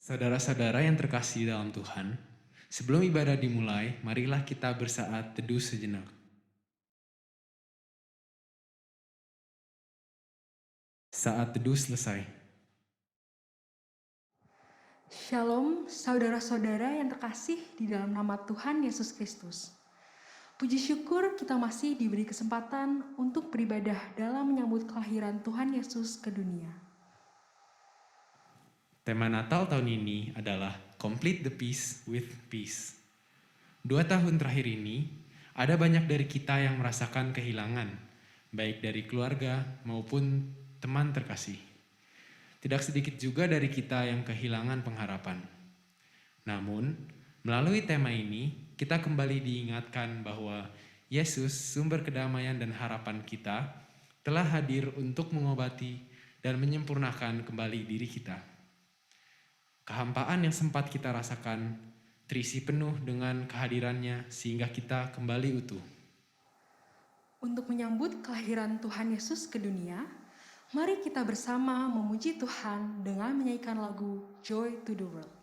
Saudara-saudara yang terkasih dalam Tuhan, sebelum ibadah dimulai, marilah kita bersaat teduh sejenak. Saat teduh selesai. Shalom, saudara-saudara yang terkasih di dalam nama Tuhan Yesus Kristus. Puji syukur kita masih diberi kesempatan untuk beribadah dalam menyambut kelahiran Tuhan Yesus ke dunia. Tema Natal tahun ini adalah Complete the Peace with Peace. 2 tahun terakhir ini, ada banyak dari kita yang merasakan kehilangan, baik dari keluarga maupun teman terkasih. Tidak sedikit juga dari kita yang kehilangan pengharapan. Namun, melalui tema ini, kita kembali diingatkan bahwa Yesus, sumber kedamaian dan harapan kita, telah hadir untuk mengobati dan menyempurnakan kembali diri kita. Kehampaan yang sempat kita rasakan terisi penuh dengan kehadirannya sehingga kita kembali utuh. Untuk menyambut kelahiran Tuhan Yesus ke dunia, mari kita bersama memuji Tuhan dengan menyanyikan lagu Joy to the World.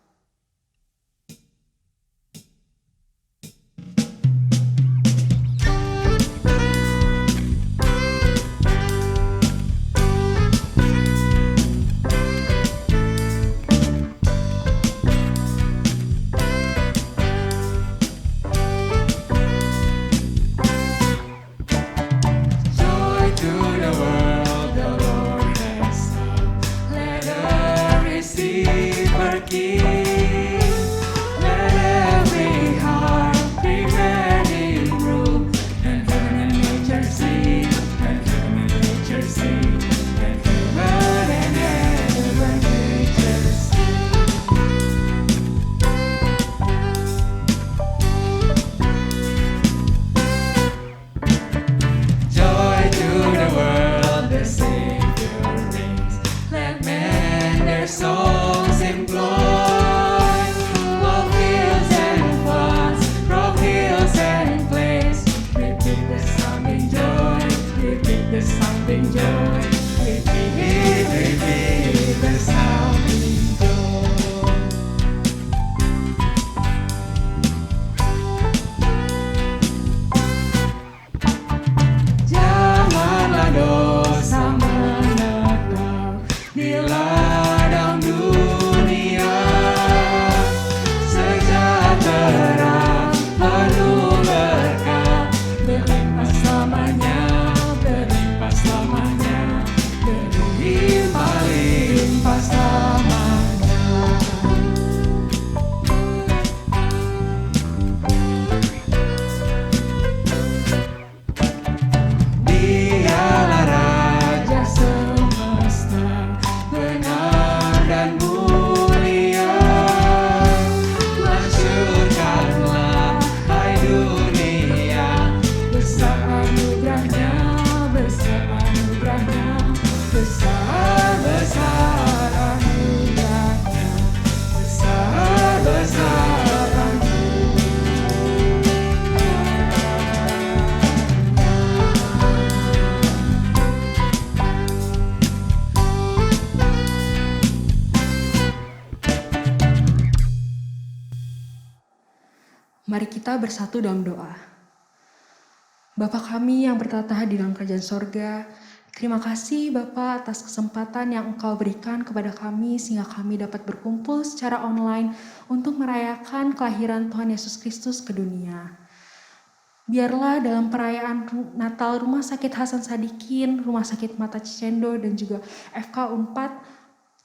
Di ladang dunia Mari kita bersatu dalam doa. Bapa kami yang bertata di dalam kerajaan sorga, terima kasih Bapa atas kesempatan yang Engkau berikan kepada kami sehingga kami dapat berkumpul secara online untuk merayakan kelahiran Tuhan Yesus Kristus ke dunia. Biarlah dalam perayaan Natal Rumah Sakit Hasan Sadikin, Rumah Sakit Mata Cicendo, dan juga FK Unpad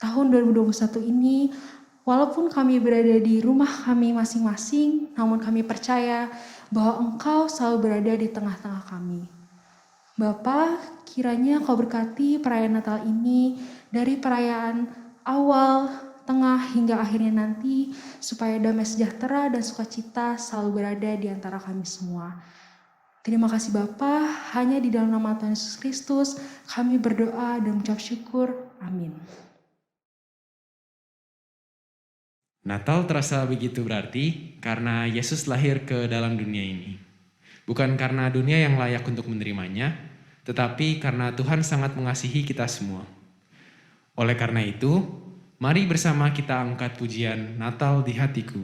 tahun 2021 ini, walaupun kami berada di rumah kami masing-masing, namun kami percaya bahwa Engkau selalu berada di tengah-tengah kami. Bapa, kiranya Kau berkati perayaan Natal ini dari perayaan awal, tengah, hingga akhirnya nanti, supaya damai sejahtera dan sukacita selalu berada di antara kami semua. Terima kasih Bapa, hanya di dalam nama Tuhan Yesus Kristus kami berdoa dan mengucap syukur. Amin. Natal terasa begitu berarti karena Yesus lahir ke dalam dunia ini. Bukan karena dunia yang layak untuk menerimanya, tetapi karena Tuhan sangat mengasihi kita semua. Oleh karena itu, mari bersama kita angkat pujian Natal di Hatiku.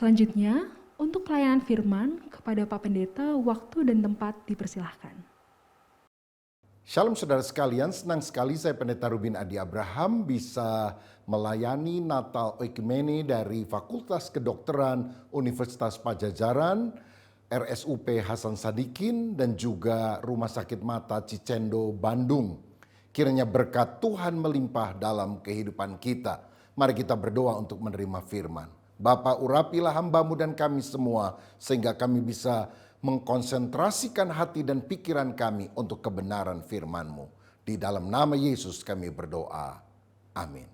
Selanjutnya, untuk pelayanan firman kepada Pak Pendeta, waktu dan tempat dipersilahkan. Shalom saudara sekalian, senang sekali saya Pendeta Rubin Adi Abraham bisa melayani Natal Oikumene dari Fakultas Kedokteran Universitas Padjadjaran, RSUP Hasan Sadikin, dan juga Rumah Sakit Mata Cicendo, Bandung. Kiranya berkat Tuhan melimpah dalam kehidupan kita. Mari kita berdoa untuk menerima firman. Bapa, urapilah hamba-Mu dan kami semua, sehingga kami bisa mengkonsentrasikan hati dan pikiran kami untuk kebenaran firman-Mu. Di dalam nama Yesus kami berdoa. Amin.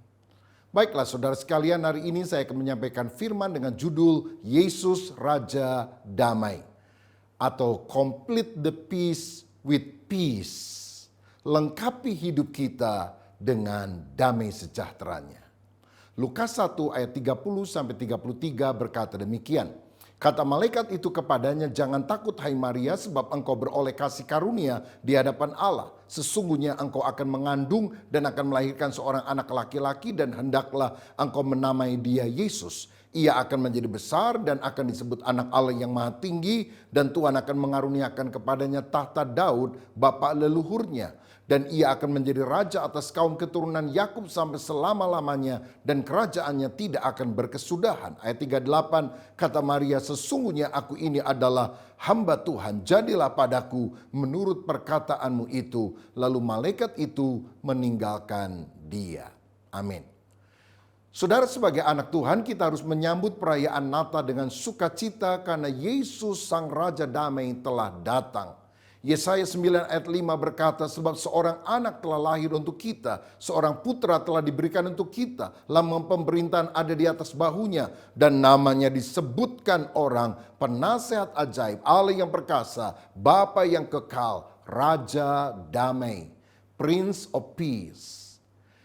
Baiklah saudara sekalian, hari ini saya akan menyampaikan firman dengan judul Yesus Raja Damai atau Complete the Peace with Peace. Lengkapi hidup kita dengan damai sejahteranya. Lukas 1 ayat 30-33 berkata demikian. Kata malaikat itu kepadanya, jangan takut hai Maria, sebab engkau beroleh kasih karunia di hadapan Allah. Sesungguhnya engkau akan mengandung dan akan melahirkan seorang anak laki-laki, dan hendaklah engkau menamai dia Yesus. Ia akan menjadi besar dan akan disebut anak Allah yang maha tinggi, dan Tuhan akan mengaruniakan kepadanya tahta Daud, bapa leluhurnya. Dan ia akan menjadi raja atas kaum keturunan Yakub sampai selama-lamanya, dan kerajaannya tidak akan berkesudahan. Ayat 38, kata Maria, sesungguhnya aku ini adalah hamba Tuhan, jadilah padaku menurut perkataanmu itu. Lalu malaikat itu meninggalkan dia. Amin. Saudara, sebagai anak Tuhan kita harus menyambut perayaan Natal dengan sukacita karena Yesus Sang Raja Damai telah datang. Yesaya 9 ayat 5 berkata, sebab seorang anak telah lahir untuk kita, seorang putra telah diberikan untuk kita, lambang pemerintahan ada di atas bahunya, dan namanya disebutkan orang penasehat ajaib, Allah yang perkasa, Bapa yang kekal, Raja Damai, Prince of Peace.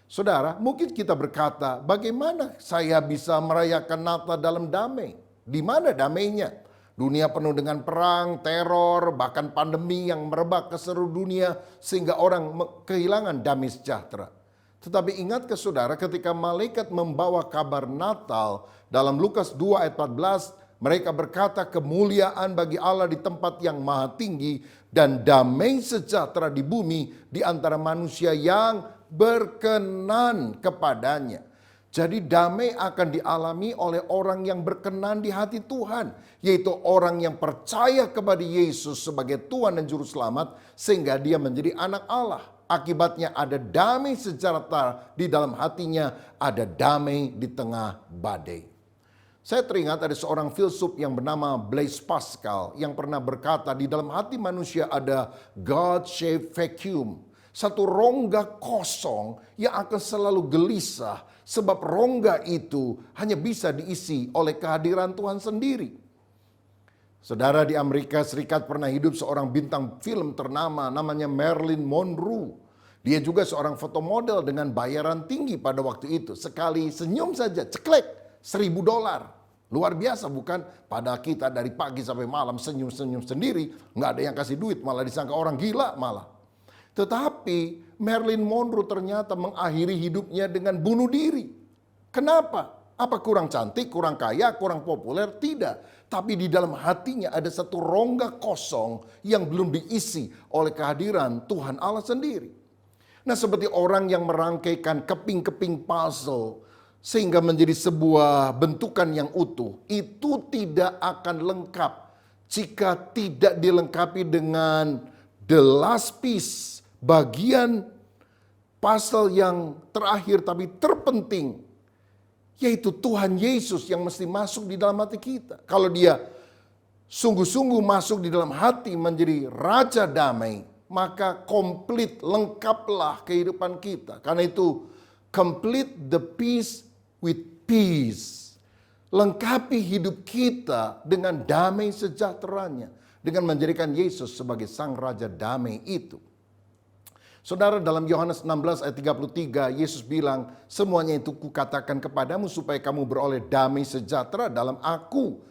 Saudara, mungkin kita berkata, bagaimana saya bisa merayakan Natal dalam damai? Di mana damainya? Dunia penuh dengan perang, teror, bahkan pandemi yang merebak ke seluruh dunia sehingga orang kehilangan damai sejahtera. Tetapi ingatkah saudara, ketika malaikat membawa kabar Natal dalam Lukas 2 ayat 14, mereka berkata kemuliaan bagi Allah di tempat yang maha tinggi dan damai sejahtera di bumi di antara manusia yang berkenan kepadanya. Jadi damai akan dialami oleh orang yang berkenan di hati Tuhan, yaitu orang yang percaya kepada Yesus sebagai Tuhan dan Juru Selamat, sehingga dia menjadi anak Allah. Akibatnya ada damai sejahtera di dalam hatinya, ada damai di tengah badai. Saya teringat ada seorang filsuf yang bernama Blaise Pascal yang pernah berkata, di dalam hati manusia ada God-shaped vacuum, satu rongga kosong yang akan selalu gelisah, sebab rongga itu hanya bisa diisi oleh kehadiran Tuhan sendiri. Saudara, di Amerika Serikat pernah hidup seorang bintang film ternama namanya Marilyn Monroe. Dia juga seorang fotomodel dengan bayaran tinggi pada waktu itu. Sekali senyum saja ceklek $1.000. Luar biasa bukan? Pada kita dari pagi sampai malam senyum-senyum sendiri, nggak ada yang kasih duit, malah disangka orang gila malah. Tetapi Marilyn Monroe ternyata mengakhiri hidupnya dengan bunuh diri. Kenapa? Apa kurang cantik, kurang kaya, kurang populer? Tidak. Tapi di dalam hatinya ada satu rongga kosong yang belum diisi oleh kehadiran Tuhan Allah sendiri. Nah, seperti orang yang merangkaikan keping-keping puzzle sehingga menjadi sebuah bentukan yang utuh, itu tidak akan lengkap jika tidak dilengkapi dengan the last piece, bagian puzzle yang terakhir tapi terpenting, yaitu Tuhan Yesus yang mesti masuk di dalam hati kita. Kalau dia sungguh-sungguh masuk di dalam hati menjadi Raja Damai, maka komplit, lengkaplah kehidupan kita. Karena itu, complete the peace with peace. Lengkapi hidup kita dengan damai sejahteranya, dengan menjadikan Yesus sebagai Sang Raja Damai itu. Saudara, dalam Yohanes 16 ayat 33, Yesus bilang, semuanya itu kukatakan kepadamu supaya kamu beroleh damai sejahtera dalam aku.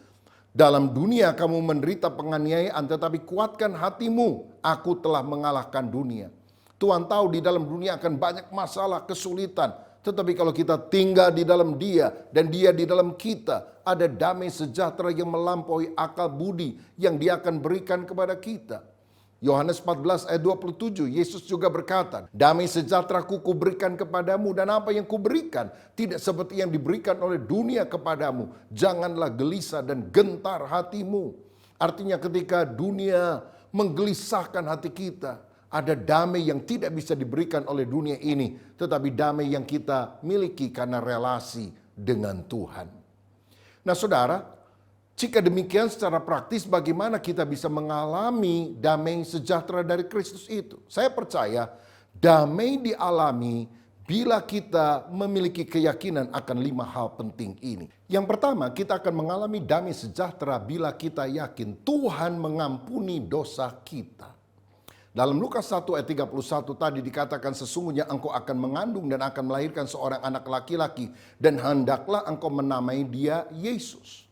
Dalam dunia kamu menderita penganiayaan, tetapi kuatkan hatimu, aku telah mengalahkan dunia. Tuhan tahu di dalam dunia akan banyak masalah, kesulitan. Tetapi kalau kita tinggal di dalam Dia dan Dia di dalam kita, ada damai sejahtera yang melampaui akal budi yang Dia akan berikan kepada kita. Yohanes 14 ayat 27, Yesus juga berkata, damai sejahtera kuberikan kepadamu, dan apa yang kuberikan tidak seperti yang diberikan oleh dunia kepadamu. Janganlah gelisah dan gentar hatimu. Artinya ketika dunia menggelisahkan hati kita, ada damai yang tidak bisa diberikan oleh dunia ini, tetapi damai yang kita miliki karena relasi dengan Tuhan. Nah saudara, jika demikian secara praktis bagaimana kita bisa mengalami damai sejahtera dari Kristus itu? Saya percaya damai dialami bila kita memiliki keyakinan akan 5 hal penting ini. Yang pertama, kita akan mengalami damai sejahtera bila kita yakin Tuhan mengampuni dosa kita. Dalam Lukas 1 ayat 31 tadi dikatakan, sesungguhnya engkau akan mengandung dan akan melahirkan seorang anak laki-laki, dan hendaklah engkau menamai dia Yesus.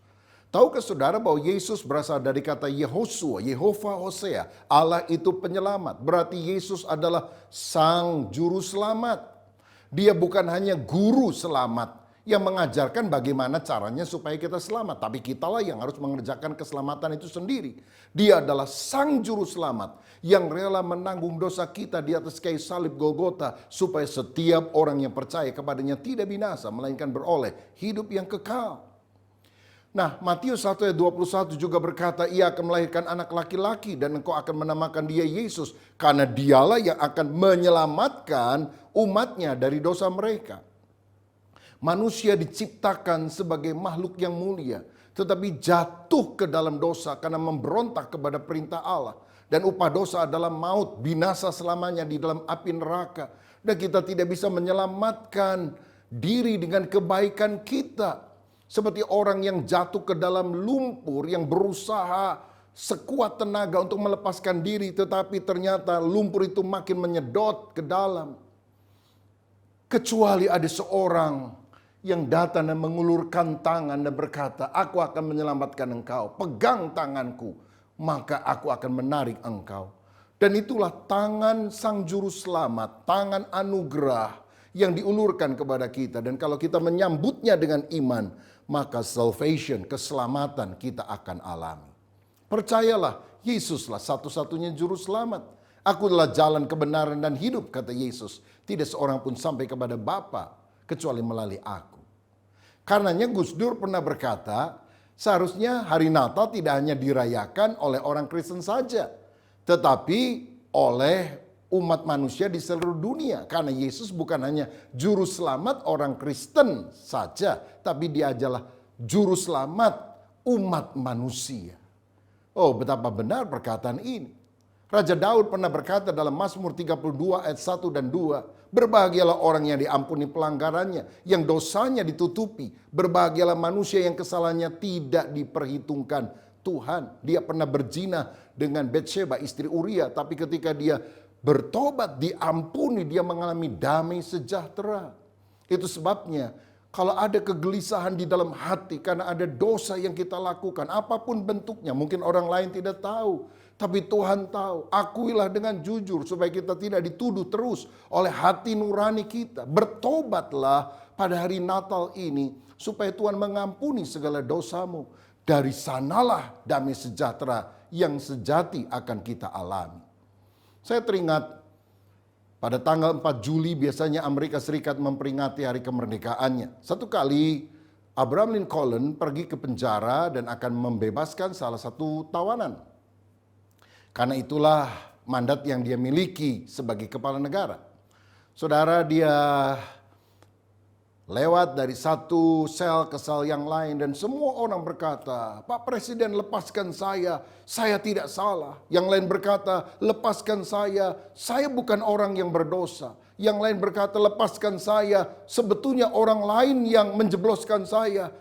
Tahukah saudara bahwa Yesus berasal dari kata Yehosua, Yehova Hosea, Allah itu penyelamat. Berarti Yesus adalah sang juru selamat. Dia bukan hanya guru selamat yang mengajarkan bagaimana caranya supaya kita selamat, tapi kitalah yang harus mengerjakan keselamatan itu sendiri. Dia adalah sang juru selamat yang rela menanggung dosa kita di atas kayu salib Golgota, supaya setiap orang yang percaya kepadanya tidak binasa, melainkan beroleh hidup yang kekal. Nah, Matius 1 ayat 21 juga berkata, ia akan melahirkan anak laki-laki dan engkau akan menamakan dia Yesus, karena dialah yang akan menyelamatkan umatnya dari dosa mereka. Manusia diciptakan sebagai makhluk yang mulia, tetapi jatuh ke dalam dosa karena memberontak kepada perintah Allah. Dan upah dosa adalah maut, binasa selamanya di dalam api neraka. Dan kita tidak bisa menyelamatkan diri dengan kebaikan kita. Seperti orang yang jatuh ke dalam lumpur, yang berusaha sekuat tenaga untuk melepaskan diri, tetapi ternyata lumpur itu makin menyedot ke dalam. Kecuali ada seorang yang datang dan mengulurkan tangan dan berkata, aku akan menyelamatkan engkau, pegang tanganku, maka aku akan menarik engkau. Dan itulah tangan sang juru selamat, tangan anugerah yang diulurkan kepada kita. Dan kalau kita menyambutnya dengan iman, maka salvation, keselamatan kita akan alami. Percayalah, Yesuslah satu-satunya juru selamat. Aku adalah jalan kebenaran dan hidup, kata Yesus. Tidak seorang pun sampai kepada Bapa kecuali melalui aku. Karenanya Gus Dur pernah berkata, seharusnya hari Natal tidak hanya dirayakan oleh orang Kristen saja, tetapi oleh umat manusia di seluruh dunia. Karena Yesus bukan hanya juru selamat orang Kristen saja, tapi dia adalah juru selamat umat manusia. Oh, betapa benar perkataan ini. Raja Daud pernah berkata dalam Mazmur 32 ayat 1 dan 2, berbahagialah orang yang diampuni pelanggarannya, yang dosanya ditutupi. Berbahagialah manusia yang kesalahannya tidak diperhitungkan Tuhan. Dia pernah berzina dengan Batsheba, istri Uria, tapi ketika dia bertobat, diampuni, dia mengalami damai sejahtera. Itu sebabnya kalau ada kegelisahan di dalam hati karena ada dosa yang kita lakukan, apapun bentuknya, mungkin orang lain tidak tahu, tapi Tuhan tahu. Akuilah dengan jujur supaya kita tidak dituduh terus oleh hati nurani kita. Bertobatlah pada hari Natal ini supaya Tuhan mengampuni segala dosamu. Dari sanalah damai sejahtera yang sejati akan kita alami. Saya teringat pada tanggal 4 Juli biasanya Amerika Serikat memperingati hari kemerdekaannya. Satu kali Abraham Lincoln pergi ke penjara dan akan membebaskan salah satu tawanan. Karena itulah mandat yang dia miliki sebagai kepala negara. Saudara, dia lewat dari satu sel ke sel yang lain dan semua orang berkata, Pak Presiden lepaskan saya tidak salah. Yang lain berkata, lepaskan saya bukan orang yang berdosa. Yang lain berkata, lepaskan saya, sebetulnya orang lain yang menjebloskan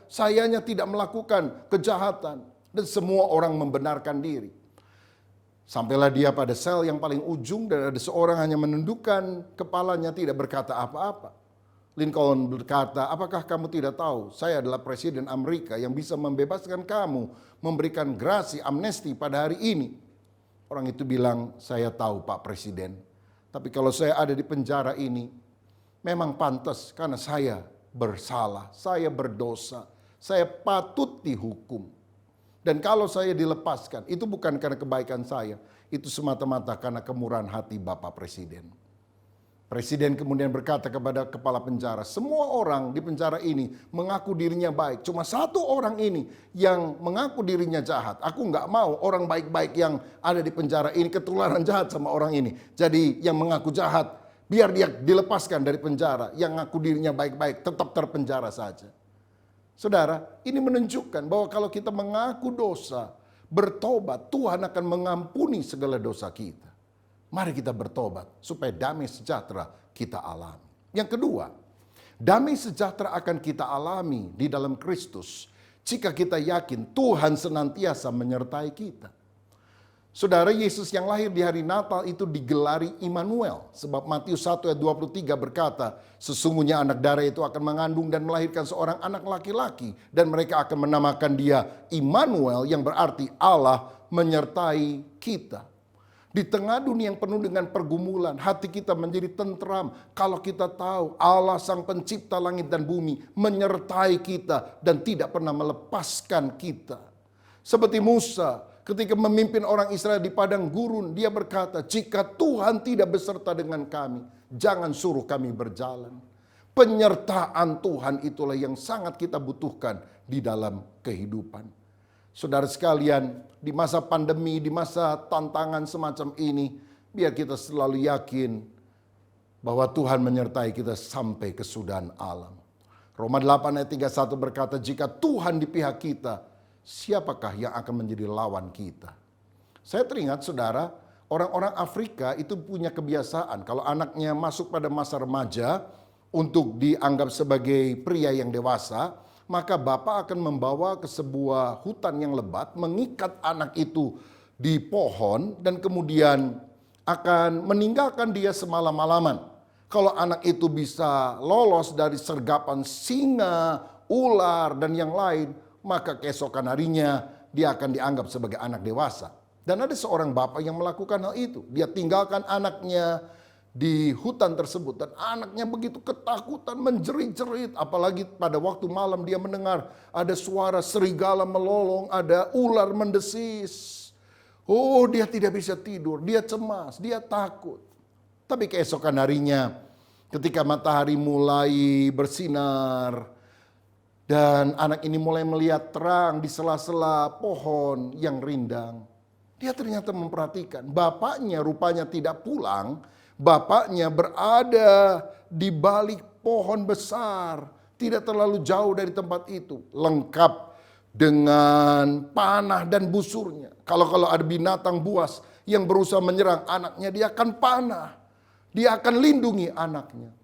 sayanya tidak melakukan kejahatan. Dan semua orang membenarkan diri. Sampailah dia pada sel yang paling ujung dan ada seorang hanya menundukkan kepalanya, tidak berkata apa-apa. Lincoln berkata, apakah kamu tidak tahu saya adalah Presiden Amerika yang bisa membebaskan kamu, memberikan grasi amnesti pada hari ini? Orang itu bilang, saya tahu Pak Presiden, tapi kalau saya ada di penjara ini, memang pantas karena saya bersalah, saya berdosa, saya patut dihukum. Dan kalau saya dilepaskan, itu bukan karena kebaikan saya, itu semata-mata karena kemurahan hati Bapak Presiden. Presiden kemudian berkata kepada kepala penjara, semua orang di penjara ini mengaku dirinya baik. Cuma satu orang ini yang mengaku dirinya jahat. Aku nggak mau orang baik-baik yang ada di penjara ini ketularan jahat sama orang ini. Jadi yang mengaku jahat, biar dia dilepaskan dari penjara. Yang ngaku dirinya baik-baik tetap terpenjara saja. Saudara, ini menunjukkan bahwa kalau kita mengaku dosa, bertobat, Tuhan akan mengampuni segala dosa kita. Mari kita bertobat supaya damai sejahtera kita alami. Yang kedua, damai sejahtera akan kita alami di dalam Kristus jika kita yakin Tuhan senantiasa menyertai kita. Saudara, Yesus yang lahir di hari Natal itu digelari Immanuel. Sebab Matius 1 ayat 23 berkata, sesungguhnya anak darah itu akan mengandung dan melahirkan seorang anak laki-laki. Dan mereka akan menamakan dia Immanuel, yang berarti Allah menyertai kita. Di tengah dunia yang penuh dengan pergumulan, hati kita menjadi tentram kalau kita tahu Allah Sang Pencipta langit dan bumi menyertai kita dan tidak pernah melepaskan kita. Seperti Musa ketika memimpin orang Israel di padang gurun, dia berkata, jika Tuhan tidak beserta dengan kami, jangan suruh kami berjalan. Penyertaan Tuhan itulah yang sangat kita butuhkan di dalam kehidupan. Saudara sekalian, di masa pandemi, di masa tantangan semacam ini, biar kita selalu yakin bahwa Tuhan menyertai kita sampai kesudahan alam. Roma 8 ayat 31 berkata, jika Tuhan di pihak kita, siapakah yang akan menjadi lawan kita? Saya teringat saudara, orang-orang Afrika itu punya kebiasaan, kalau anaknya masuk pada masa remaja, untuk dianggap sebagai pria yang dewasa, maka bapak akan membawa ke sebuah hutan yang lebat, mengikat anak itu di pohon, dan kemudian akan meninggalkan dia semalam-malaman. Kalau anak itu bisa lolos dari sergapan singa, ular, dan yang lain, maka keesokan harinya dia akan dianggap sebagai anak dewasa. Dan ada seorang bapak yang melakukan hal itu. Dia tinggalkan anaknya di hutan tersebut, dan anaknya begitu ketakutan, menjerit-jerit, apalagi pada waktu malam dia mendengar ada suara serigala melolong, ada ular mendesis. Oh, dia tidak bisa tidur, dia cemas, dia takut. Tapi keesokan harinya ketika matahari mulai bersinar dan anak ini mulai melihat terang di sela-sela pohon yang rindang, dia ternyata memperhatikan bapaknya rupanya tidak pulang. Bapaknya berada di balik pohon besar, tidak terlalu jauh dari tempat itu, lengkap dengan panah dan busurnya. Kalau ada binatang buas yang berusaha menyerang anaknya, dia akan panah, dia akan lindungi anaknya.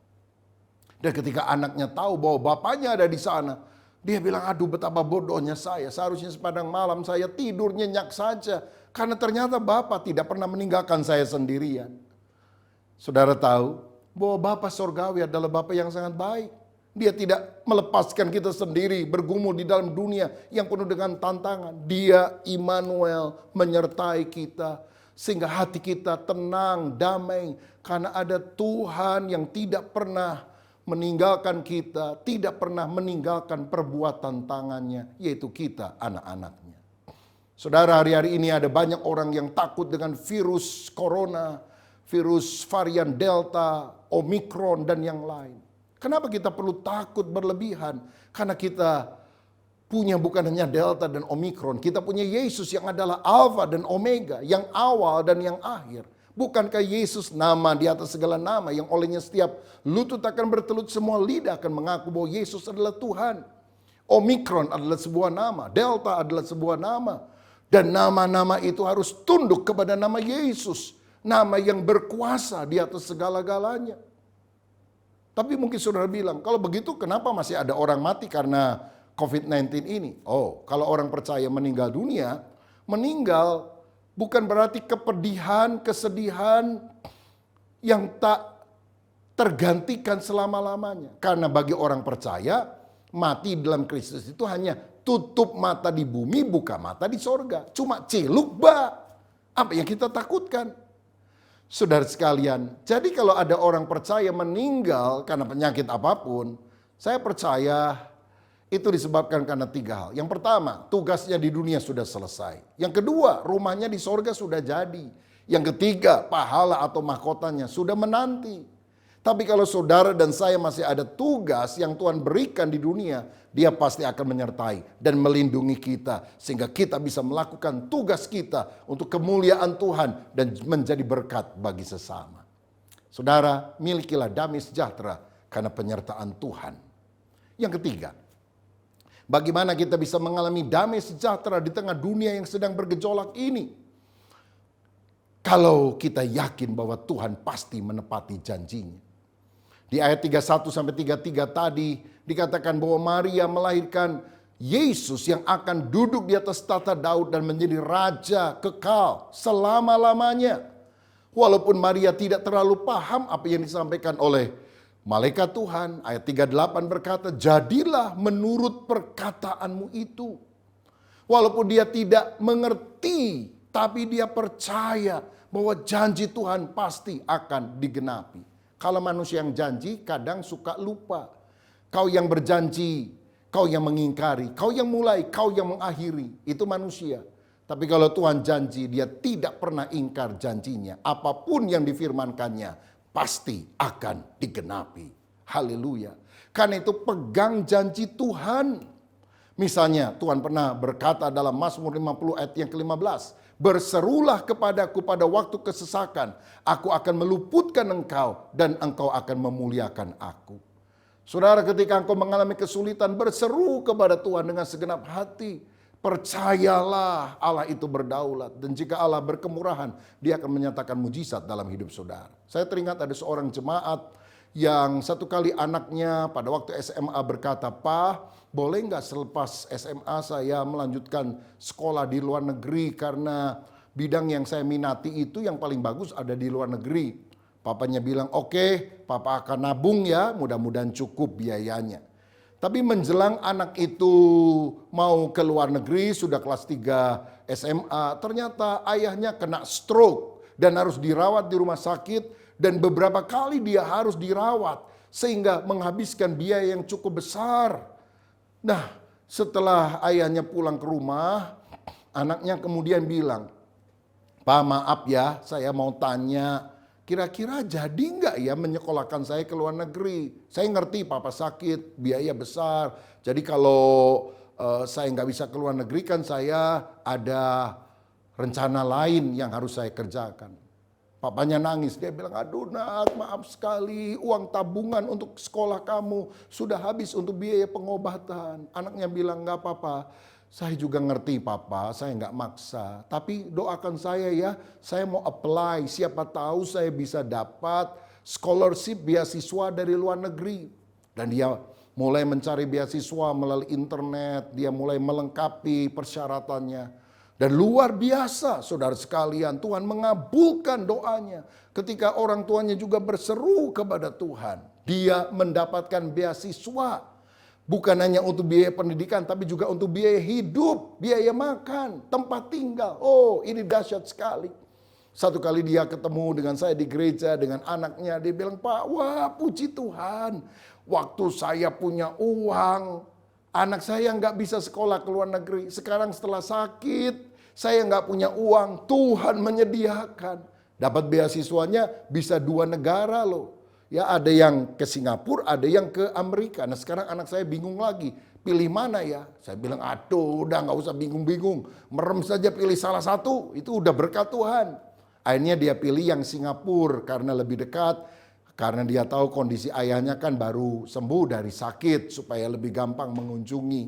Dan ketika anaknya tahu bahwa bapaknya ada di sana, dia bilang, aduh betapa bodohnya saya, seharusnya sepanjang malam saya tidur nyenyak saja, karena ternyata bapak tidak pernah meninggalkan saya sendirian. Saudara tahu bahwa Bapa Sorgawi adalah Bapa yang sangat baik. Dia tidak melepaskan kita sendiri bergumul di dalam dunia yang penuh dengan tantangan. Dia Immanuel menyertai kita sehingga hati kita tenang, damai. Karena ada Tuhan yang tidak pernah meninggalkan kita, tidak pernah meninggalkan perbuatan tangannya, yaitu kita anak-anaknya. Saudara, hari-hari ini ada banyak orang yang takut dengan virus corona, virus varian Delta, Omikron, dan yang lain. Kenapa kita perlu takut berlebihan? Karena kita punya bukan hanya Delta dan Omikron, kita punya Yesus yang adalah Alfa dan Omega, yang awal dan yang akhir. Bukankah Yesus nama di atas segala nama, yang olehnya setiap lutut akan bertelut, semua lidah akan mengaku bahwa Yesus adalah Tuhan. Omikron adalah sebuah nama, Delta adalah sebuah nama. Dan nama-nama itu harus tunduk kepada nama Yesus. Nama yang berkuasa di atas segala-galanya. Tapi mungkin saudara bilang, kalau begitu kenapa masih ada orang mati karena COVID-19 ini? Oh, kalau orang percaya meninggal dunia, meninggal bukan berarti kepedihan, kesedihan yang tak tergantikan selama-lamanya. Karena bagi orang percaya, mati dalam Kristus itu hanya tutup mata di bumi, buka mata di sorga. Cuma celuk bah. Apa yang kita takutkan? Saudara sekalian, jadi kalau ada orang percaya meninggal karena penyakit apapun, saya percaya itu disebabkan karena 3 hal. Yang pertama, tugasnya di dunia sudah selesai. Yang kedua, rumahnya di sorga sudah jadi. Yang ketiga, pahala atau mahkotanya sudah menanti. Tapi kalau saudara dan saya masih ada tugas yang Tuhan berikan di dunia, Dia pasti akan menyertai dan melindungi kita. Sehingga kita bisa melakukan tugas kita untuk kemuliaan Tuhan dan menjadi berkat bagi sesama. Saudara, milikilah damai sejahtera karena penyertaan Tuhan. Yang ketiga, bagaimana kita bisa mengalami damai sejahtera di tengah dunia yang sedang bergejolak ini? Kalau kita yakin bahwa Tuhan pasti menepati janjinya. Di Di ayat 31 sampai 33 tadi dikatakan bahwa Maria melahirkan Yesus yang akan duduk di atas tahta Daud dan menjadi raja kekal selama-lamanya. Walaupun Maria tidak terlalu paham apa yang disampaikan oleh malaikat Tuhan, ayat 38 berkata, "Jadilah menurut perkataanmu itu." Walaupun dia tidak mengerti, tapi dia percaya bahwa janji Tuhan pasti akan digenapi. Kalau manusia yang janji kadang suka lupa. Kau yang berjanji, kau yang mengingkari, kau yang mulai, kau yang mengakhiri, itu manusia. Tapi kalau Tuhan janji, dia tidak pernah ingkar janjinya. Apapun yang difirmankannya, pasti akan digenapi. Haleluya. Karena itu pegang janji Tuhan. Misalnya Tuhan pernah berkata dalam Mazmur 50 ayat yang ke-15. "Berserulah kepadaku pada waktu kesesakan. Aku akan meluputkan engkau dan engkau akan memuliakan aku." Saudara, ketika engkau mengalami kesulitan, berseru kepada Tuhan dengan segenap hati. Percayalah Allah itu berdaulat. Dan jika Allah berkemurahan, dia akan menyatakan mujizat dalam hidup saudara. Saya teringat ada seorang jemaat yang satu kali anaknya pada waktu SMA berkata, "Pa, boleh nggak selepas SMA saya melanjutkan sekolah di luar negeri karena bidang yang saya minati itu yang paling bagus ada di luar negeri." Papanya bilang, "Oke, papa akan nabung ya, mudah-mudahan cukup biayanya." Tapi menjelang anak itu mau ke luar negeri, sudah kelas 3 SMA, ternyata ayahnya kena stroke dan harus dirawat di rumah sakit. Dan beberapa kali dia harus dirawat sehingga menghabiskan biaya yang cukup besar. Nah, setelah ayahnya pulang ke rumah, anaknya kemudian bilang, "Pa, maaf ya, saya mau tanya, kira-kira jadi nggak ya menyekolahkan saya ke luar negeri? Saya ngerti papa sakit, biaya besar. Jadi kalau saya nggak bisa ke luar negeri kan saya ada rencana lain yang harus saya kerjakan." Papanya nangis, dia bilang, "Aduh nak, maaf sekali, uang tabungan untuk sekolah kamu sudah habis untuk biaya pengobatan." Anaknya bilang, "Nggak apa-apa. Saya juga ngerti papa, saya nggak maksa. Tapi doakan saya ya, saya mau apply. Siapa tahu saya bisa dapat scholarship beasiswa dari luar negeri." Dan dia mulai mencari beasiswa melalui internet. Dia mulai melengkapi persyaratannya. Dan luar biasa saudara sekalian, Tuhan mengabulkan doanya. Ketika orang tuanya juga berseru kepada Tuhan, dia mendapatkan beasiswa. Bukan hanya untuk biaya pendidikan, tapi juga untuk biaya hidup, biaya makan, tempat tinggal. Oh, ini dahsyat sekali. Satu kali dia ketemu dengan saya di gereja dengan anaknya. Dia bilang, "Pak, wah puji Tuhan. Waktu saya punya uang, anak saya nggak bisa sekolah ke luar negeri. Sekarang setelah sakit, saya nggak punya uang. Tuhan menyediakan." Dapat beasiswanya bisa 2 negara loh. Ya, ada yang ke Singapura, ada yang ke Amerika. Nah sekarang anak saya bingung lagi, pilih mana ya? Saya bilang, "Aduh udah nggak usah bingung-bingung. Merem saja pilih salah satu, itu udah berkat Tuhan." Akhirnya dia pilih yang Singapura karena lebih dekat. Karena dia tahu kondisi ayahnya kan baru sembuh dari sakit supaya lebih gampang mengunjungi.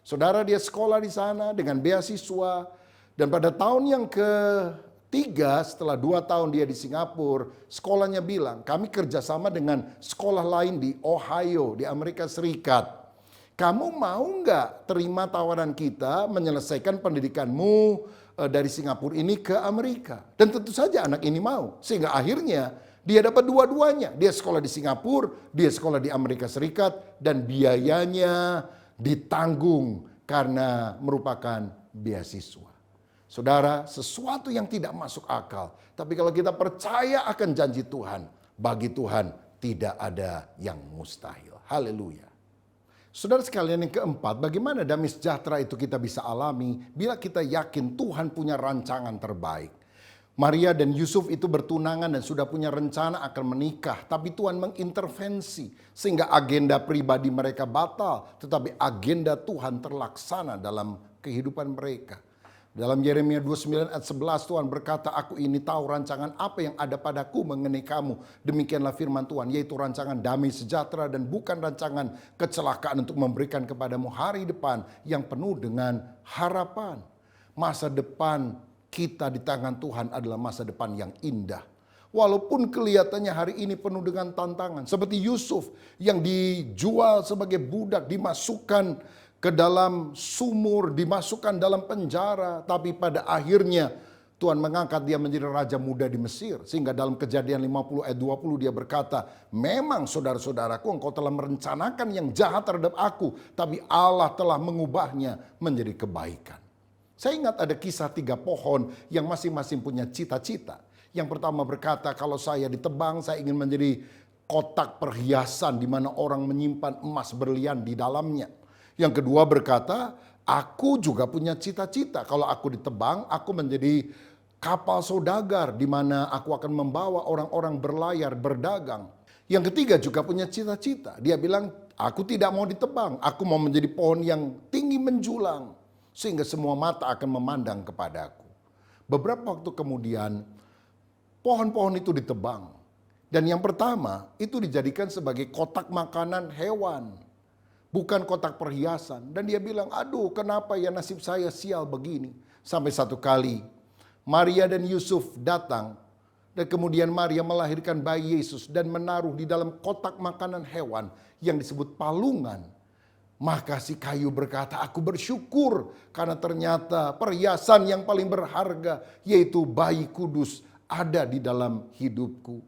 Saudara, dia sekolah di sana dengan beasiswa. Dan pada tahun yang ketiga setelah 2 tahun dia di Singapura, sekolahnya bilang, "Kami kerjasama dengan sekolah lain di Ohio, di Amerika Serikat. Kamu mau nggak terima tawaran kita menyelesaikan pendidikanmu dari Singapura ini ke Amerika?" Dan tentu saja anak ini mau. Sehingga akhirnya dia dapat dua-duanya. Dia sekolah di Singapura, dia sekolah di Amerika Serikat, dan biayanya ditanggung karena merupakan beasiswa. Saudara, sesuatu yang tidak masuk akal. Tapi kalau kita percaya akan janji Tuhan, bagi Tuhan tidak ada yang mustahil. Haleluya. Saudara sekalian, yang keempat, bagaimana damai sejahtera itu kita bisa alami bila kita yakin Tuhan punya rancangan terbaik. Maria dan Yusuf itu bertunangan dan sudah punya rencana akan menikah. Tapi Tuhan mengintervensi sehingga agenda pribadi mereka batal. Tetapi agenda Tuhan terlaksana dalam kehidupan mereka. Dalam Yeremia 29 ayat 11 Tuhan berkata, "Aku ini tahu rancangan apa yang ada padaku mengenai kamu. Demikianlah firman Tuhan, yaitu rancangan damai sejahtera dan bukan rancangan kecelakaan untuk memberikan kepadamu hari depan yang penuh dengan harapan." Masa depan kita di tangan Tuhan adalah masa depan yang indah. Walaupun kelihatannya hari ini penuh dengan tantangan. Seperti Yusuf yang dijual sebagai budak, dimasukkan ke dalam sumur, dimasukkan dalam penjara. Tapi pada akhirnya Tuhan mengangkat dia menjadi raja muda di Mesir. Sehingga dalam Kejadian 50 ayat 20 dia berkata, memang saudara-saudaraku engkau telah merencanakan yang jahat terhadap aku. Tapi Allah telah mengubahnya menjadi kebaikan. Saya ingat ada kisah 3 pohon yang masing-masing punya cita-cita. Yang pertama berkata, kalau saya ditebang saya ingin menjadi kotak perhiasan di mana orang menyimpan emas berlian di dalamnya. Yang kedua berkata, aku juga punya cita-cita. Kalau aku ditebang, aku menjadi kapal saudagar di mana aku akan membawa orang-orang berlayar, berdagang. Yang ketiga juga punya cita-cita. Dia bilang, aku tidak mau ditebang. Aku mau menjadi pohon yang tinggi menjulang. Sehingga semua mata akan memandang kepadaku. Beberapa waktu kemudian, pohon-pohon itu ditebang. Dan yang pertama, itu dijadikan sebagai kotak makanan hewan. Bukan kotak perhiasan. Dan dia bilang, aduh kenapa ya nasib saya sial begini. Sampai satu kali, Maria dan Yusuf datang. Dan kemudian Maria melahirkan bayi Yesus dan menaruh di dalam kotak makanan hewan yang disebut palungan. Maka si kayu berkata, aku bersyukur karena ternyata perhiasan yang paling berharga yaitu bayi kudus ada di dalam hidupku.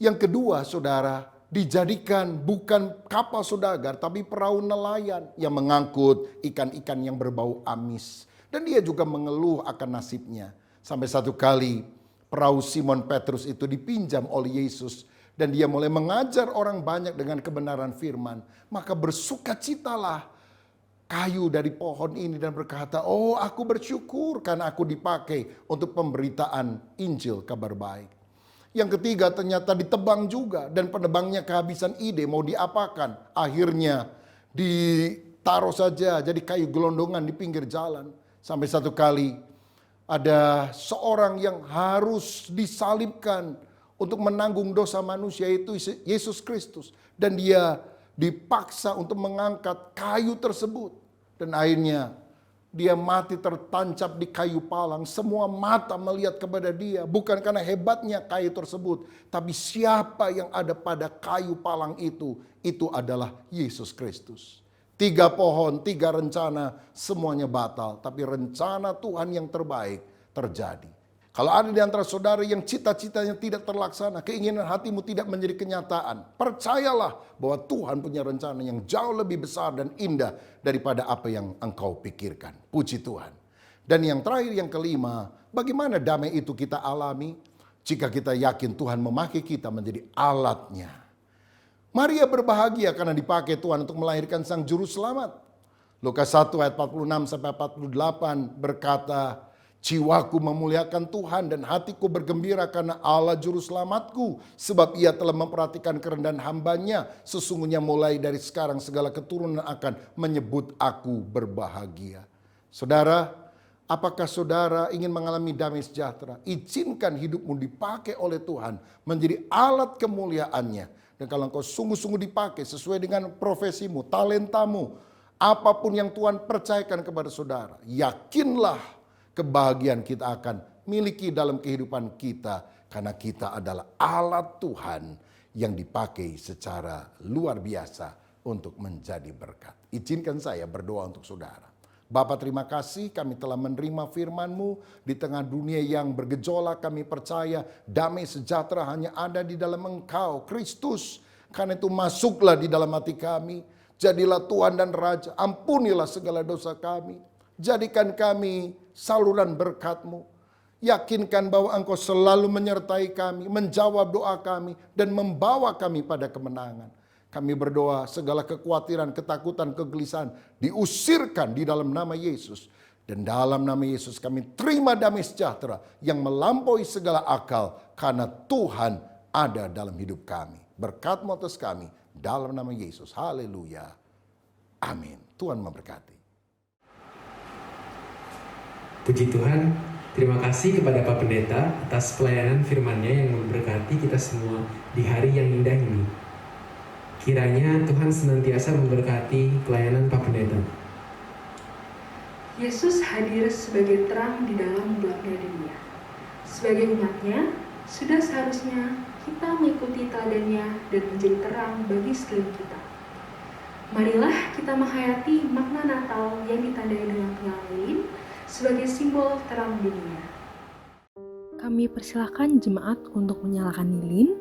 Yang kedua saudara, dijadikan bukan kapal saudagar tapi perahu nelayan yang mengangkut ikan-ikan yang berbau amis. Dan dia juga mengeluh akan nasibnya. Sampai satu kali perahu Simon Petrus itu dipinjam oleh Yesus. Dan dia mulai mengajar orang banyak dengan kebenaran firman. Maka bersukacitalah kayu dari pohon ini dan berkata, oh aku bersyukur karena aku dipakai untuk pemberitaan Injil kabar baik. Yang ketiga ternyata ditebang juga dan penebangnya kehabisan ide mau diapakan. Akhirnya ditaruh saja jadi kayu gelondongan di pinggir jalan. Sampai satu kali ada seorang yang harus disalibkan untuk menanggung dosa manusia, yaitu Yesus Kristus. Dan dia dipaksa untuk mengangkat kayu tersebut. Dan akhirnya dia mati tertancap di kayu palang. Semua mata melihat kepada dia. Bukan karena hebatnya kayu tersebut. Tapi siapa yang ada pada kayu palang itu adalah Yesus Kristus. 3 pohon, 3 rencana, semuanya batal. Tapi rencana Tuhan yang terbaik terjadi. Kalau ada di antara saudara yang cita-citanya tidak terlaksana, keinginan hatimu tidak menjadi kenyataan, percayalah bahwa Tuhan punya rencana yang jauh lebih besar dan indah daripada apa yang engkau pikirkan. Puji Tuhan. Dan yang terakhir, yang kelima, bagaimana damai itu kita alami jika kita yakin Tuhan memakai kita menjadi alatnya. Maria berbahagia karena dipakai Tuhan untuk melahirkan sang juru selamat. Lukas 1 ayat 46 sampai 48 berkata, jiwaku memuliakan Tuhan dan hatiku bergembira karena Allah juru selamatku. Sebab ia telah memperhatikan kerendahan hambanya. Sesungguhnya mulai dari sekarang segala keturunan akan menyebut aku berbahagia. Saudara, apakah saudara ingin mengalami damai sejahtera? Izinkan hidupmu dipakai oleh Tuhan menjadi alat kemuliaannya. Dan kalau engkau sungguh-sungguh dipakai sesuai dengan profesimu, talentamu, apapun yang Tuhan percayakan kepada saudara, yakinlah kebahagiaan kita akan miliki dalam kehidupan kita. Karena kita adalah alat Tuhan yang dipakai secara luar biasa untuk menjadi berkat. Izinkan saya berdoa untuk saudara. Bapa, terima kasih kami telah menerima firman-Mu di tengah dunia yang bergejolak. Kami percaya damai sejahtera hanya ada di dalam Engkau, Kristus. Karena itu masuklah di dalam hati kami. Jadilah Tuhan dan Raja. Ampunilah segala dosa kami. Jadikan kami saluran berkat-Mu. Yakinkan bahwa Engkau selalu menyertai kami, menjawab doa kami, dan membawa kami pada kemenangan. Kami berdoa segala kekhawatiran, ketakutan, kegelisahan diusirkan di dalam nama Yesus. Dan dalam nama Yesus kami terima damai sejahtera yang melampaui segala akal. Karena Tuhan ada dalam hidup kami. Berkat-Mu atas kami dalam nama Yesus. Haleluya. Amin. Tuhan memberkati. Puji Tuhan, terima kasih kepada Pak Pendeta atas pelayanan firman-Nya yang memberkati kita semua di hari yang indah ini. Kiranya Tuhan senantiasa memberkati pelayanan Pak Pendeta. Yesus hadir sebagai terang di dalam gelapnya dunia. Sebagai umatnya, Sudah seharusnya kita mengikuti teladannya dan menjadi terang bagi sekeliling kita. Marilah kita menghayati makna Natal yang ditandai dengan penyalakan lilin sebagai simbol terang dunia. Kami persilahkan jemaat untuk menyalakan lilin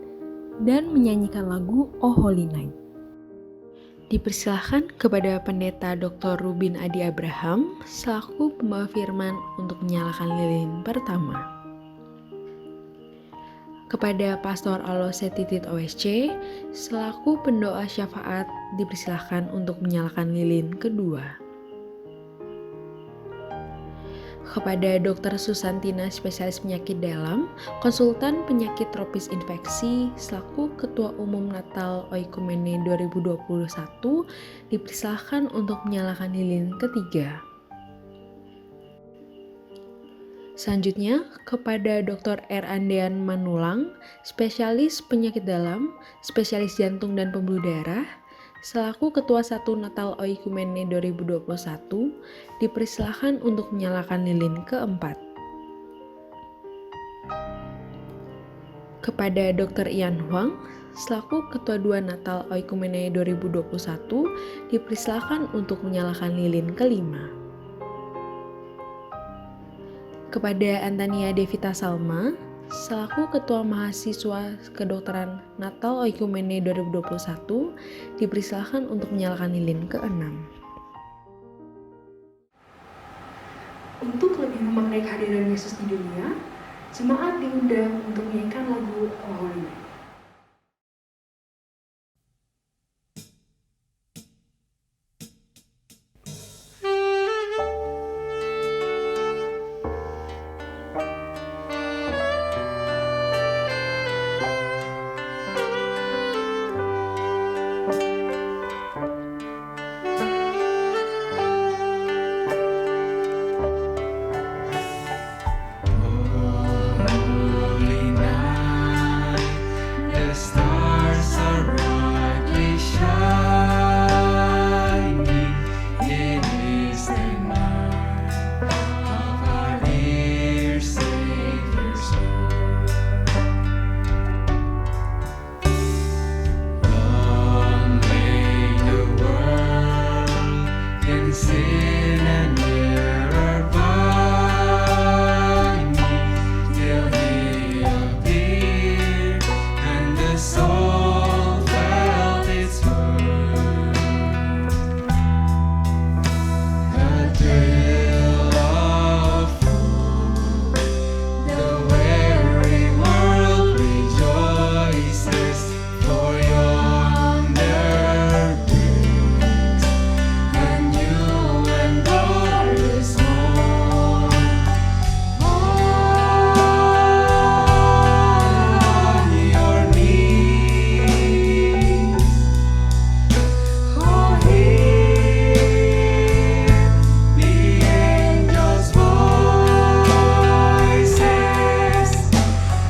dan menyanyikan lagu O Holy Night. Dipersilahkan kepada Pendeta Dr. Rubin Adi Abraham selaku pembawa firman untuk menyalakan lilin pertama. Kepada Pastor Alose Titit OSC selaku pendoa syafaat dipersilahkan untuk menyalakan lilin kedua. Kepada Dr. Susantina spesialis penyakit dalam, konsultan penyakit tropis infeksi selaku Ketua Umum Natal Oikumene 2021 dipersilahkan untuk menyalakan lilin ketiga. Selanjutnya, kepada Dr. R. Andean Manulang, spesialis penyakit dalam, spesialis jantung dan pembuluh darah, selaku Ketua 1 Natal Oikumene 2021, dipersilahkan untuk menyalakan lilin keempat. Kepada Dr. Ian Huang, selaku Ketua 2 Natal Oikumene 2021, dipersilahkan untuk menyalakan lilin kelima. Kepada Antania Devita Salma, selaku Ketua Mahasiswa Kedokteran Natal Oikumene 2021, dipersilahkan untuk menyalakan lilin ke-6. Untuk lebih memaknai kehadiran Yesus di dunia, jemaat diundang untuk menyanyikan lagu O Holy Night. Holy night, the stars are brightly shining. It is the night of our dear Savior's birth. Long lay the world in sin and error binding, till He appeared, and the soul felt its worth. A thrill of hope, the weary world rejoices, for yonder breaks a new and glorious morn. On your knees, oh, hear the angels' voices.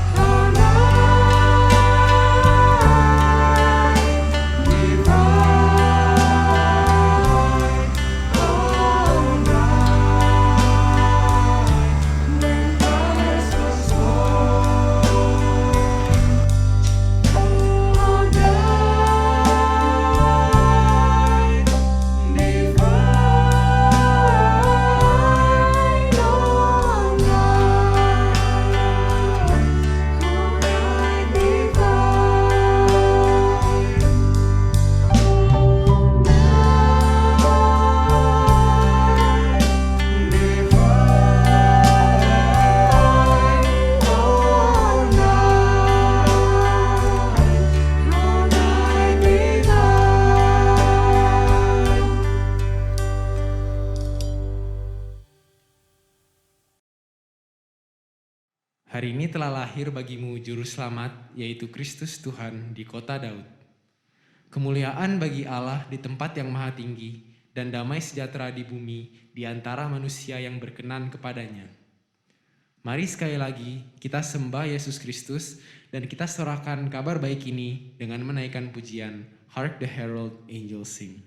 Oh, night divine, oh, night when Christ was born. Oh, night divine, oh, night Hari ini telah lahir bagimu Juru Selamat, yaitu Kristus Tuhan di kota Daud. Kemuliaan bagi Allah di tempat yang maha tinggi, dan damai sejahtera di bumi di antara manusia yang berkenan kepadanya. Mari sekali lagi kita sembah Yesus Kristus dan kita sorakan kabar baik ini dengan menaikkan pujian Hark the Herald Angels Sing.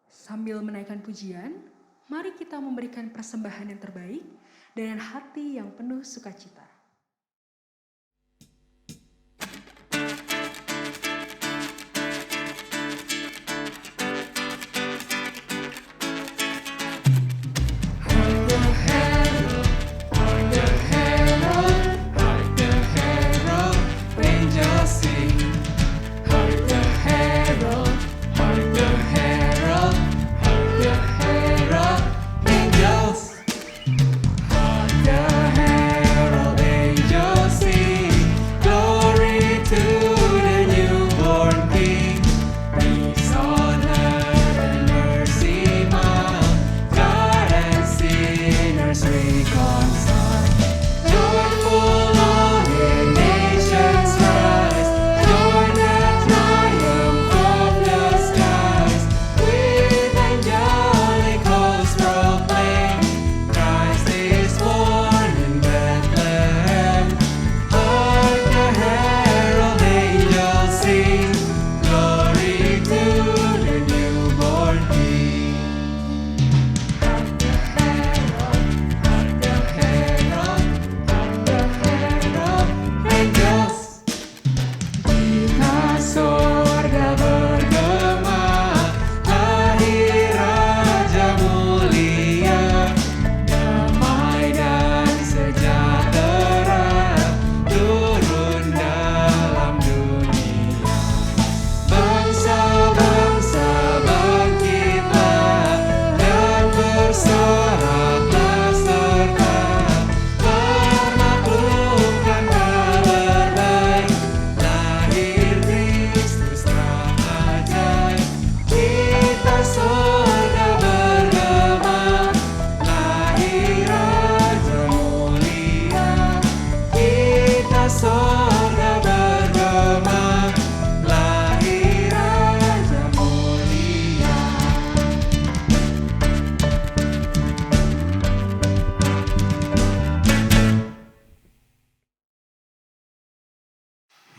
Sambil menaikkan pujian, mari kita memberikan persembahan yang terbaik dengan hati yang penuh sukacita.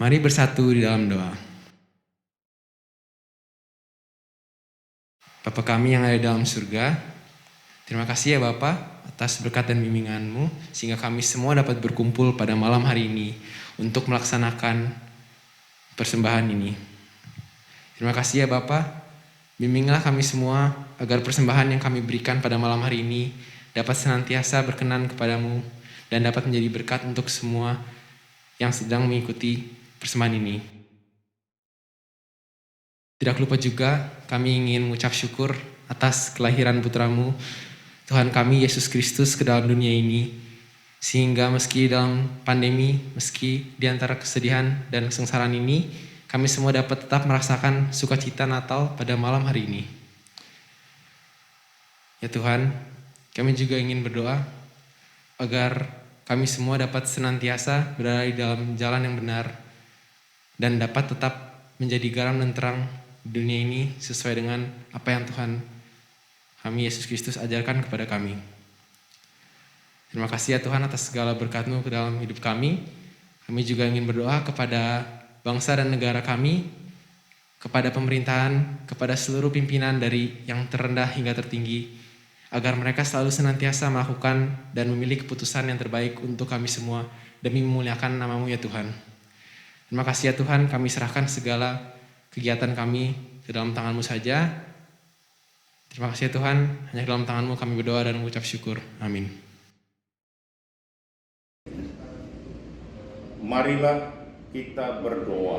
Mari bersatu di dalam doa. Bapa kami yang ada di dalam surga, terima kasih ya Bapa atas berkat dan bimbingan-Mu, sehingga kami semua dapat berkumpul pada malam hari ini untuk melaksanakan persembahan ini. Terima kasih ya Bapa, bimbinglah kami semua agar persembahan yang kami berikan pada malam hari ini dapat senantiasa berkenan kepadamu dan dapat menjadi berkat untuk semua yang sedang mengikuti persembahan ini. Tidak lupa juga kami ingin mengucap syukur atas kelahiran putramu, Tuhan kami Yesus Kristus ke dalam dunia ini, sehingga meski dalam pandemi, meski di antara kesedihan dan kesengsaraan ini, kami semua dapat tetap merasakan sukacita Natal pada malam hari ini. Ya Tuhan, kami juga ingin berdoa agar kami semua dapat senantiasa berada di dalam jalan yang benar dan dapat tetap menjadi garam dan terang di dunia ini sesuai dengan apa yang Tuhan kami Yesus Kristus ajarkan kepada kami. Terima kasih ya Tuhan atas segala berkat-Mu ke dalam hidup kami. Kami juga ingin berdoa kepada bangsa dan negara kami, kepada pemerintahan, kepada seluruh pimpinan dari yang terendah hingga tertinggi, agar mereka selalu senantiasa melakukan dan memilih keputusan yang terbaik untuk kami semua demi memuliakan nama-Mu ya Tuhan. Terima kasih ya Tuhan, kami serahkan segala kegiatan kami ke dalam tangan-Mu saja. Terima kasih ya Tuhan, hanya ke dalam tangan-Mu kami berdoa dan mengucap syukur. Amin. Marilah kita berdoa.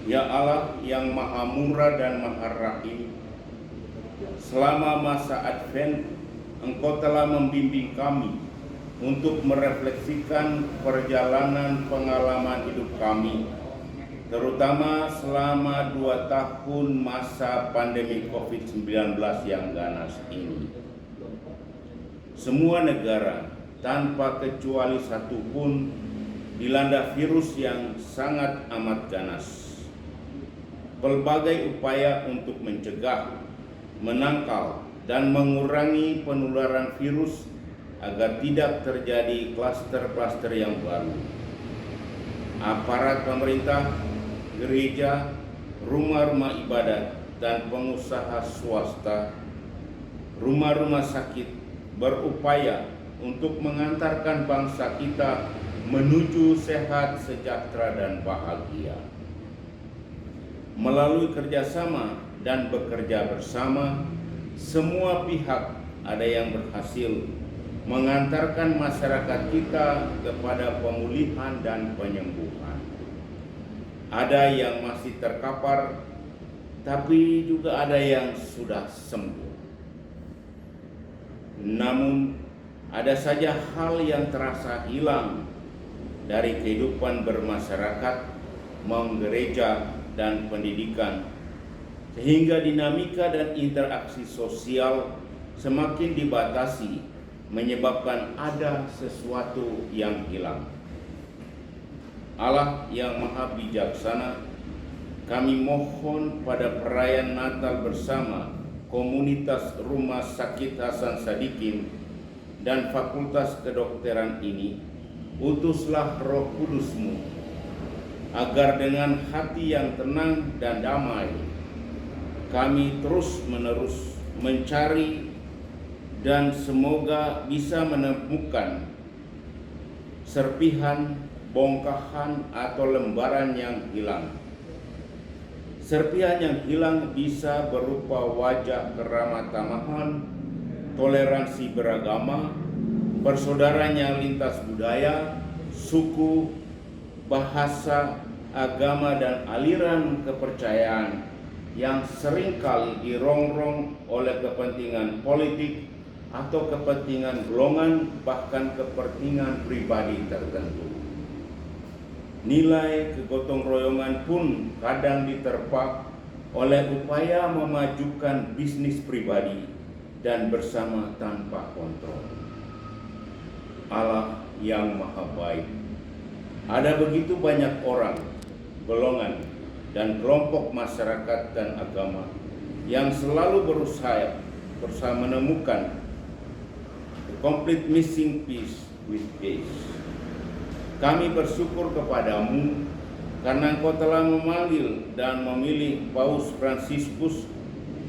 Ya Allah yang Maha Murah dan Maha Rahim, selama masa Advent, Engkau telah membimbing kami untuk merefleksikan perjalanan pengalaman hidup kami, terutama selama 2 tahun masa pandemi COVID-19 yang ganas ini. Semua negara tanpa kecuali satu pun dilanda virus yang sangat amat ganas. Berbagai upaya untuk mencegah, menangkal, dan mengurangi penularan virus agar tidak terjadi klaster-klaster yang baru. Aparat pemerintah, gereja, rumah-rumah ibadat, dan pengusaha swasta, rumah-rumah sakit berupaya untuk mengantarkan bangsa kita menuju sehat, sejahtera, dan bahagia. Melalui kerjasama dan bekerja bersama, semua pihak ada yang berhasil mengantarkan masyarakat kita kepada pemulihan dan penyembuhan. Ada yang masih terkapar, tapi juga ada yang sudah sembuh. Namun, ada saja hal yang terasa hilang dari kehidupan bermasyarakat, menggereja, dan pendidikan, sehingga dinamika dan interaksi sosial semakin dibatasi, menyebabkan ada sesuatu yang hilang. Allah yang Maha Bijaksana, kami mohon pada perayaan Natal bersama komunitas Rumah Sakit Hasan Sadikin dan Fakultas Kedokteran ini, utuslah Roh Kudus-Mu, agar dengan hati yang tenang dan damai, kami terus-menerus mencari dan semoga bisa menemukan serpihan, bongkahan, atau lembaran yang hilang. Serpihan yang hilang bisa berupa wajah keramah tamahan, toleransi beragama, persaudaranya lintas budaya, suku, bahasa, agama, dan aliran kepercayaan yang seringkali dirongrong oleh kepentingan politik atau kepentingan golongan, bahkan kepentingan pribadi tertentu. Nilai kegotong royongan pun kadang diterpa oleh upaya memajukan bisnis pribadi dan bersama tanpa kontrol. Allah yang Maha Baik, ada begitu banyak orang, golongan, dan kelompok masyarakat dan agama yang selalu berusaha menemukan the complete missing piece with peace, kami bersyukur kepadamu karena Engkau telah memanggil dan memilih Paus Fransiskus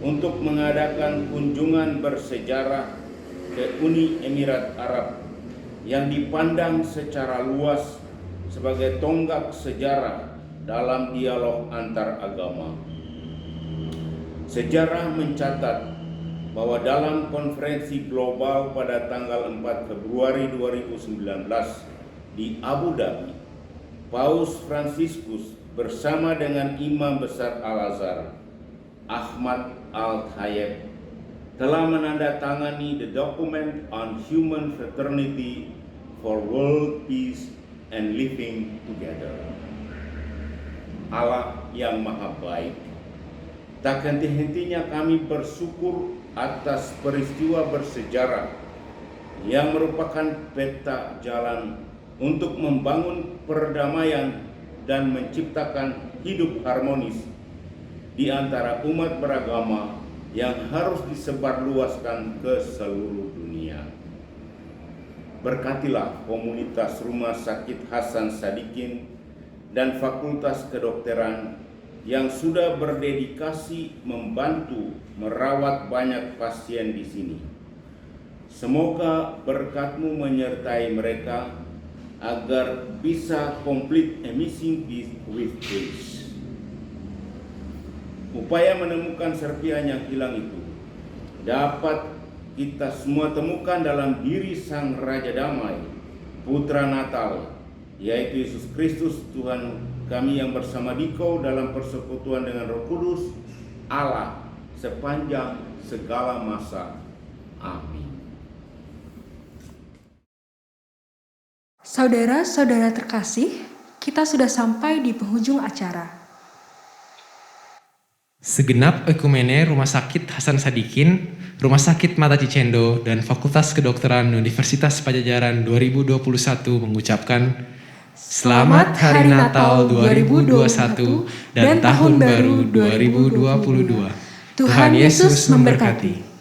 untuk mengadakan kunjungan bersejarah ke Uni Emirat Arab yang dipandang secara luas sebagai tonggak sejarah dalam dialog antar agama. Sejarah mencatat bahwa dalam konferensi global pada tanggal 4 Februari 2019 di Abu Dhabi, Paus Fransiskus bersama dengan Imam Besar Al-Azhar, Ahmad Al-Tayeb, telah menandatangani the document on human fraternity for world peace and living together. Allah yang Maha Baik, tak henti-hentinya kami bersyukur atas peristiwa bersejarah yang merupakan peta jalan untuk membangun perdamaian dan menciptakan hidup harmonis di antara umat beragama yang harus disebarluaskan ke seluruh dunia. Berkatilah komunitas Rumah Sakit Hasan Sadikin dan Fakultas Kedokteran yang sudah berdedikasi membantu merawat banyak pasien di sini. Semoga berkat-Mu menyertai mereka agar bisa complete a missing piece with grace. Upaya menemukan serpihan yang hilang itu dapat kita semua temukan dalam diri Sang Raja Damai, Putra Natal, yaitu Yesus Kristus, Tuhan kami yang bersama Dikau dalam persekutuan dengan Roh Kudus, Allah sepanjang segala masa. Amin. Saudara-saudara terkasih, kita sudah sampai di penghujung acara. Segenap ekumene Rumah Sakit Hasan Sadikin, Rumah Sakit Mata Cicendo, dan Fakultas Kedokteran Universitas Padjadjaran 2021 mengucapkan Selamat Hari Natal 2021 dan Tahun Baru 2022. Tuhan Yesus memberkati.